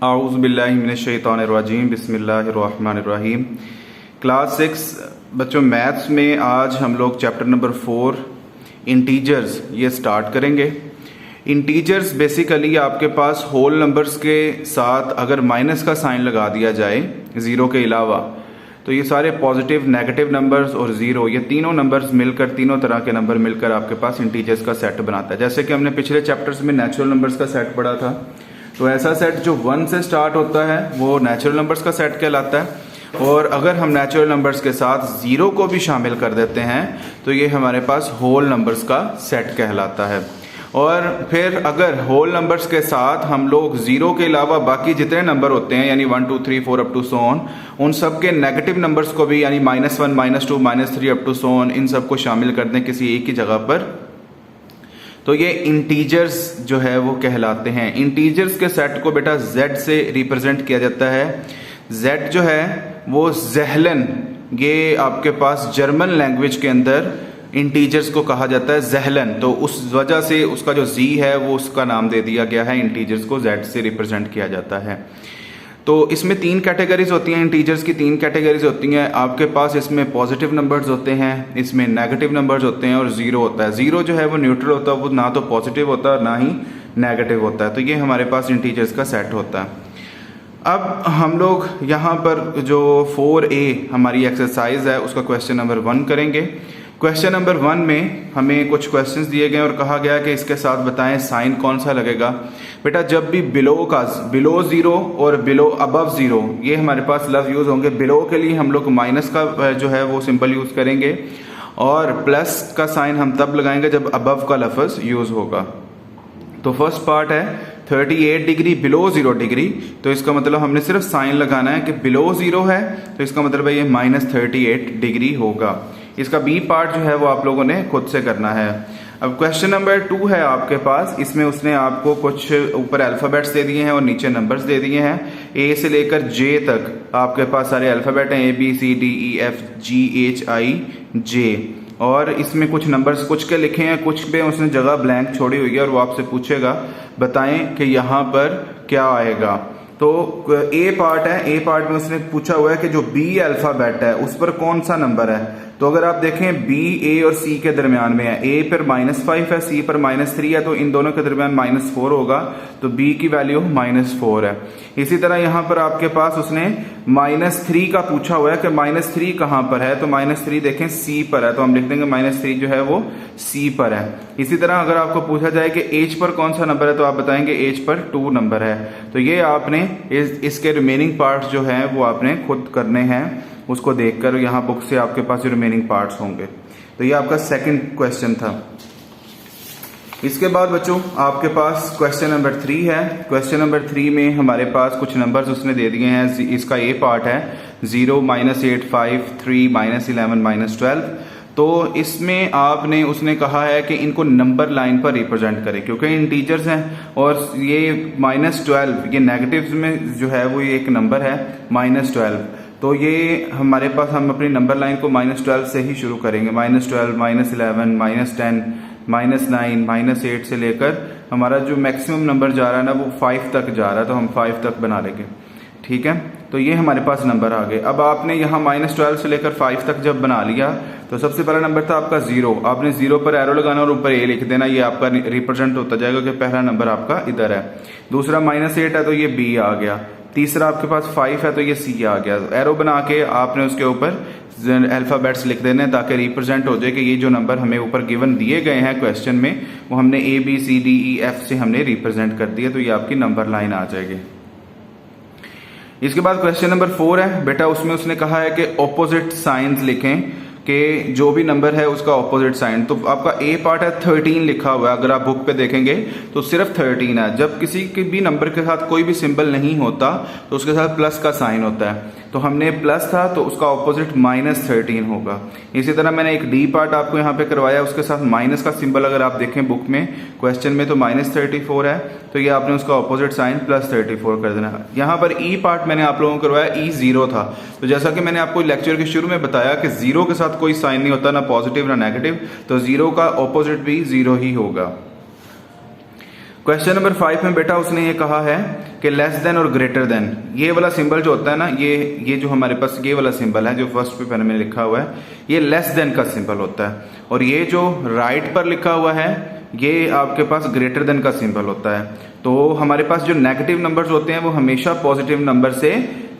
आऊज़ुबिल्लाहिमिनश्शैतानिर्रजीम बिस्मिल्लाहिर्रहमानिर्रहीम। क्लास 6 बच्चों मैथ्स में आज हम लोग चैप्टर नंबर 4 इंटीजर्स ये स्टार्ट करेंगे। इंटीजर्स बेसिकली आपके पास होल नंबर्स के साथ अगर माइनस का साइन लगा दिया जाए ज़ीरो के अलावा, तो ये सारे पॉजिटिव नेगेटिव नंबर्स और ज़ीरो ये तीनों नंबर्स मिलकर, तीनों तरह के नंबर मिलकर आपके पास इंटीजर्स का सेट बनाता है। जैसे कि हमने पिछले चैप्टर्स में नेचुरल नंबर्स का सेट पढ़ा था, तो ऐसा सेट जो 1 से स्टार्ट होता है वो नेचुरल नंबर्स का सेट कहलाता है। और अगर हम नेचुरल नंबर्स के साथ ज़ीरो को भी शामिल कर देते हैं तो ये हमारे पास होल नंबर्स का सेट कहलाता है। और फिर अगर होल नंबर्स के साथ हम लोग ज़ीरो के अलावा बाकी जितने नंबर होते हैं यानी 1 2 3 4 अप टू सो ऑन, उन सब के नेगेटिव नंबर्स को भी यानी -1 -2 -3 अप टू सो ऑन, इन सब को शामिल कर दें किसी एक ही जगह पर, तो ये इंटीजर्स जो है वो कहलाते हैं। इंटीजर्स के सेट को बेटा z से रिप्रेजेंट किया जाता है। z जो है वो ज़ेहलन, ये आपके पास जर्मन लैंग्वेज के अंदर इंटीजर्स को कहा जाता है ज़ेहलन, तो उस वजह से उसका जो z है वो उसका नाम दे दिया गया है। इंटीजर्स को z से रिप्रेजेंट किया जाता है। तो इसमें 3 कैटेगरीज होती हैं, इंटीजर्स की 3 कैटेगरीज होती हैं आपके पास। इसमें पॉजिटिव नंबर्स होते हैं, इसमें नेगेटिव नंबर्स होते हैं और ज़ीरो होता है। ज़ीरो जो है वो न्यूट्रल होता है, वो ना तो पॉजिटिव होता है ना ही नेगेटिव होता है। तो ये हमारे पास इंटीजर्स का सेट होता है। अब हम लोग यहाँ पर जो 4A हमारी एक्सरसाइज है उसका क्वेश्चन नंबर 1 करेंगे। क्वेश्चन नंबर 1 में हमें कुछ क्वेश्चंस दिए गए और कहा गया कि इसके साथ बताएं साइन कौन सा लगेगा। बेटा जब भी बिलो ज़ीरो और बिलो अबव ज़ीरो ये हमारे पास लफ्ज़ यूज़ होंगे। बिलो के लिए हम लोग माइनस का जो है वो सिंबल यूज़ करेंगे और प्लस का साइन हम तब लगाएंगे जब अबव का लफ्ज़ यूज़ होगा। तो फर्स्ट पार्ट है 38 डिग्री बिलो 0 डिग्री, तो इसका मतलब हमने सिर्फ साइन लगाना है कि बिलो 0 है, तो इसका मतलब है ये -38 डिग्री होगा। इसका बी पार्ट जो है वो आप लोगों ने खुद से करना है। अब क्वेश्चन नंबर 2 है आपके पास, इसमें उसने आपको कुछ ऊपर अल्फ़ाबेट्स दे दिए हैं और नीचे नंबर्स दे दिए हैं। ए से लेकर जे तक आपके पास सारे अल्फ़ाबेट हैं, ABCDEFGHIJ, और इसमें कुछ नंबर्स कुछ के लिखे हैं, कुछ पे उसने जगह ब्लैंक छोड़ी हुई है और वो आपसे पूछेगा बताएं कि यहाँ पर क्या आएगा। तो ए पार्ट है, ए पार्ट में उसने पूछा हुआ है कि जो बी अल्फ़ाबेट है उस पर कौन सा नंबर है। तो अगर आप देखें बी ए और सी के दरमियान में है, ए पर -5 है, सी पर -3 है, तो इन दोनों के दरमियान -4 होगा, तो बी की वैल्यू -4 है। इसी तरह यहाँ पर आपके पास उसने -3 का पूछा हुआ है कि -3 कहाँ पर है, तो -3 देखें सी पर है, तो हम लिख देंगे -3 जो है वो सी पर है। इसी तरह अगर आपको पूछा जाए कि एच पर कौन सा नंबर है, तो आप बताएंगे एच पर 2 नंबर है। तो ये आपने इसके रिमेनिंग पार्ट्स जो हैं वो आपने खुद करने हैं, उसको देखकर यहाँ बुक से आपके पास जो रिमेनिंग पार्ट्स होंगे। तो ये आपका सेकंड क्वेश्चन था। इसके बाद बच्चों आपके पास क्वेश्चन नंबर 3 है। क्वेश्चन नंबर 3 में हमारे पास कुछ नंबर्स उसने दे दिए हैं। इसका ए पार्ट है 0 -8 5 3 -11 -12। तो इसमें आपने उसने कहा है कि इनको नंबर लाइन पर रिप्रेजेंट करें, क्योंकि इंटीजर्स हैं और ये -12 ये नेगेटिव्स में जो है वो ये एक नंबर है -12। तो ये हमारे पास हम अपनी नंबर लाइन को -12 से ही शुरू करेंगे। -12 -11 -10 -9 -8 से लेकर हमारा जो मैक्सिमम नंबर जा रहा है ना वो 5 तक जा रहा है, तो हम 5 तक बना लेंगे। ठीक है, तो ये हमारे पास नंबर आ गए। अब आपने यहाँ -12 से लेकर 5 तक जब बना लिया, तो सबसे पहला नंबर था आपका 0। आपने 0 पर एरो लगाना और ऊपर ए लिख देना, ये आपका रिप्रेजेंट होता जाएगा कि पहला नंबर आपका इधर है। दूसरा -8 है तो ये बी आ गया। तीसरा आपके पास 5 है तो ये सी आ गया। एरो बना के आपने उसके ऊपर अल्फ़ाबेट्स लिख देने ताकि रिप्रेजेंट हो जाए कि ये जो नंबर हमें ऊपर गिवन दिए गए हैं क्वेश्चन में वो हमने ABCDEF से हमने रिप्रेजेंट कर दिया, तो ये आपकी नंबर लाइन आ जाएगी। इसके बाद क्वेश्चन नंबर 4 है बेटा, उसमें उसने कहा है कि ऑपोजिट साइंस लिखें कि जो भी नंबर है उसका ऑपोजिट साइन। तो आपका ए पार्ट है 13 लिखा हुआ है, अगर आप बुक पे देखेंगे तो सिर्फ 13 है। जब किसी के भी नंबर के साथ कोई भी सिंबल नहीं होता तो उसके साथ प्लस का साइन होता है, तो हमने प्लस था तो उसका ऑपोजिट -13 होगा। इसी तरह मैंने एक डी पार्ट आपको यहाँ पे करवाया, उसके साथ माइनस का सिंबल अगर आप देखें बुक में क्वेश्चन में तो -34 है, तो ये आपने उसका ऑपोजिट साइन +34 कर देना। यहाँ पर ई पार्ट मैंने आप लोगों को करवाया, ई 0 था। तो जैसा कि मैंने आपको लेक्चर के शुरू में बताया कि 0 के साथ कोई साइन नहीं होता, ना पॉजिटिव ना नेगेटिव, तो 0 का ऑपोजिट भी 0 ही होगा। क्वेश्चन नंबर 5 में बेटा उसने ये कहा है कि लेस देन और ग्रेटर देन, ये वाला सिंबल जो होता है ना, ये जो हमारे पास ये वाला सिंबल है जो फर्स्ट पे पेन में लिखा हुआ है, ये लेस देन का सिंबल होता है, और ये जो राइट पर लिखा हुआ है ये आपके पास ग्रेटर देन का सिंबल होता है। तो हमारे पास जो नेगेटिव नंबर्स होते हैं वो हमेशा पॉजिटिव नंबर से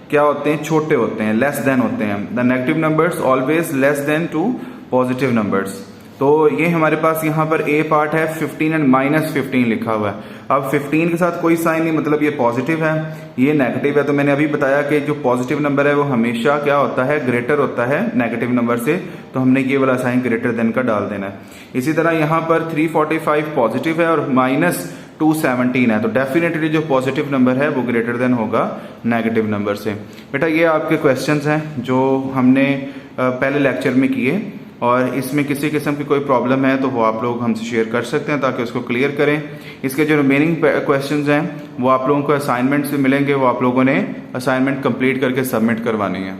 क्या होते हैं, छोटे होते हैं, लेस देन होते हैं। The negative numbers always less than to positive numbers. तो ये हमारे पास यहाँ पर ए पार्ट है 15 एंड -15 लिखा हुआ है। अब 15 के साथ कोई साइन नहीं, मतलब ये पॉजिटिव है, ये नेगेटिव है। तो मैंने अभी बताया कि जो पॉजिटिव नंबर है वो हमेशा क्या होता है, ग्रेटर होता है नेगेटिव नंबर से, तो हमने ये वाला साइन ग्रेटर देन का डाल देना है। इसी तरह यहाँ पर 345 पॉजिटिव है और -217 है, तो डेफिनेटली जो पॉजिटिव नंबर है वो ग्रेटर देन होगा नेगेटिव नंबर से। बेटा ये आपके क्वेश्चंस हैं जो हमने पहले लेक्चर में किए, और इसमें किसी किस्म की कोई प्रॉब्लम है तो वो आप लोग हमसे शेयर कर सकते हैं ताकि उसको क्लियर करें। इसके जो रिमेनिंग क्वेश्चंस हैं वो आप लोगों को असाइनमेंट से मिलेंगे, वो आप लोगों ने असाइनमेंट कंप्लीट करके सबमिट करवानी है।